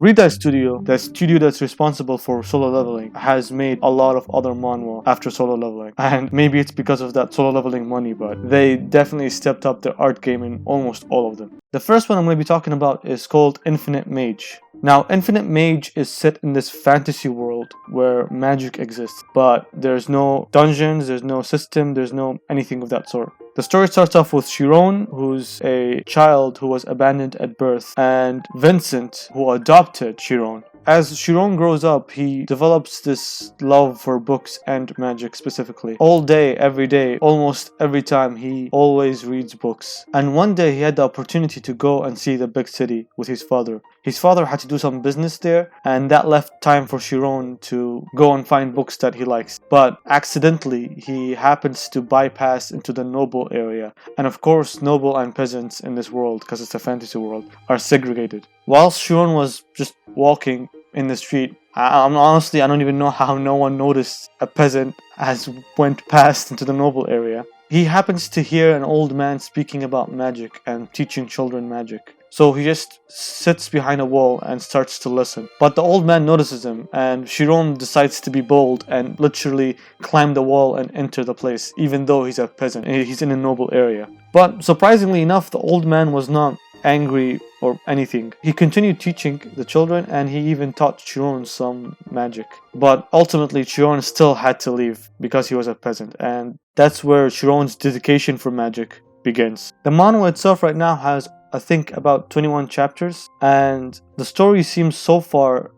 Redice Studio, the studio that's responsible for Solo Leveling, has made a lot of other manhwa after Solo Leveling. And maybe it's because of that Solo Leveling money, but they definitely stepped up their art game in almost all of them. The first one I'm going to be talking about is called Infinite Mage. Now, Infinite Mage is set in this fantasy world where magic exists, but there's no dungeons, there's no system, there's no anything of that sort. The story starts off with Chiron, who's a child who was abandoned at birth, and Vincent, who adopted Chiron. As Chiron grows up, he develops this love for books and magic specifically. All day, every day, almost every time, he always reads books. And one day he had the opportunity to go and see the big city with his father. His father had to do some business there, and that left time for Chiron to go and find books that he likes. But accidentally, he happens to bypass into the noble area. And of course, noble and peasants in this world, because it's a fantasy world, are segregated. Whilst Chiron was just walking in the street, I don't even know how no one noticed a peasant has went past into the noble area. He happens to hear an old man speaking about magic and teaching children magic. So he just sits behind a wall and starts to listen. But the old man notices him, and Chiron decides to be bold and literally climb the wall and enter the place, even though he's a peasant. He's in a noble area. But surprisingly enough, the old man was not angry or anything. He continued teaching the children, and he even taught Chiron some magic. But ultimately, Chiron still had to leave because he was a peasant, and that's where Chiron's dedication for magic begins. The manhwa itself right now has, I think, about 21 chapters, and the story seems so far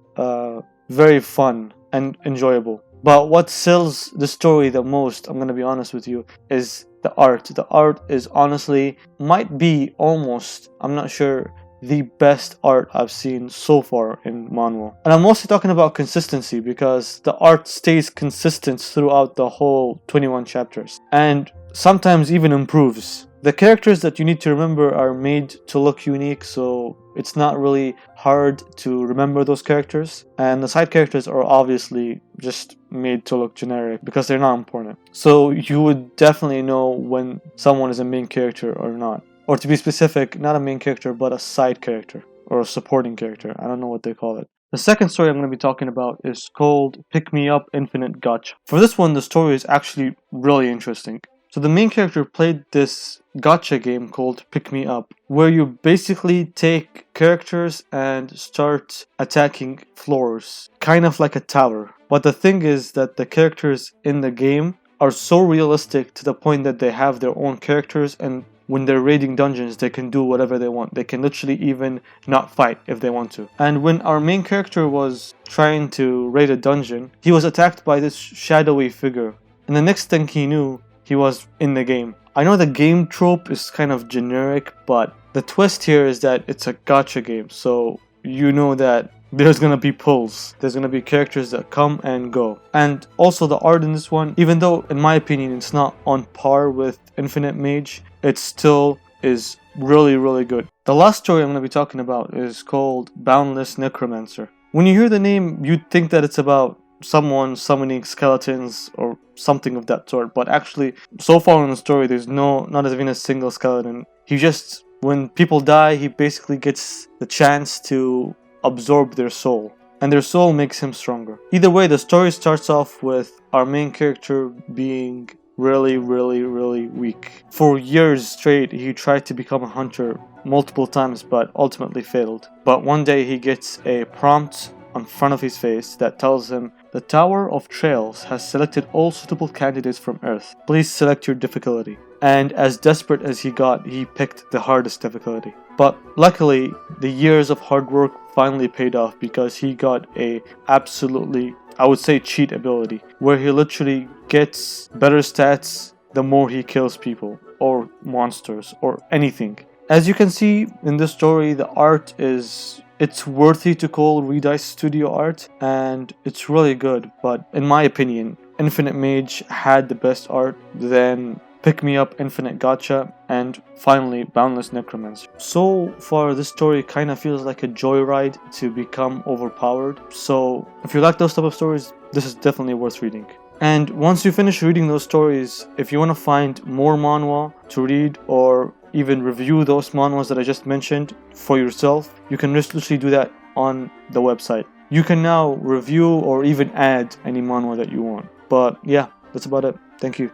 very fun and enjoyable. But what sells the story the most, I'm gonna be honest with you, is the art. The art is honestly, might be almost, I'm not sure, the best art I've seen so far in manhwa. And I'm mostly talking about consistency, because the art stays consistent throughout the whole 21 chapters, and sometimes even improves. The characters that you need to remember are made to look unique, so it's not really hard to remember those characters. And the side characters are obviously just made to look generic because they're not important. So you would definitely know when someone is a main character or not. Or to be specific, not a main character, but a side character or a supporting character. I don't know what they call it. The second story I'm going to be talking about is called Pick Me Up Infinite Gacha. For this one, the story is actually really interesting. So the main character played this gacha game called Pick Me Up, where you basically take characters and start attacking floors, kind of like a tower. But the thing is that the characters in the game are so realistic to the point that they have their own characters, and when they're raiding dungeons, they can do whatever they want. They can literally even not fight if they want to. And when our main character was trying to raid a dungeon, he was attacked by this shadowy figure. And the next thing he knew, he was in the game. I know the game trope is kind of generic, but the twist here is that it's a gacha game, so you know that there's gonna be pulls. There's gonna be characters that come and go. And also the art in this one, even though in my opinion it's not on par with Infinite Mage, it still is really, really good. The last story I'm gonna be talking about is called Boundless Necromancer. When you hear the name, you'd think that it's about someone summoning skeletons or something of that sort, but actually so far in the story there's not even a single skeleton. He just, when people die, he basically gets the chance to absorb their soul, and their soul makes him stronger. Either way, the story starts off with our main character being really weak. For years straight he tried to become a hunter multiple times, but ultimately failed. But one day he gets a prompt on front of his face that tells him, "The Tower of Trails has selected all suitable candidates from Earth. Please select your difficulty." And as desperate as he got, he picked the hardest difficulty. But luckily, the years of hard work finally paid off, because he got a absolutely, I would say, cheat ability, where he literally gets better stats the more he kills people or monsters or anything. As you can see in this story, the art is, it's worthy to call Redice Studio art, and it's really good. But in my opinion, Infinite Mage had the best art, then Pick Me Up Infinite Gacha, and finally Boundless Necromancer. So far this story kind of feels like a joyride to become overpowered, so if you like those type of stories, this is definitely worth reading. And once you finish reading those stories, if you want to find more manhwa to read or even review those manhwas that I just mentioned for yourself, you can just literally do that on the website. You can now review or even add any manhwa that you want. But yeah, that's about it. Thank you.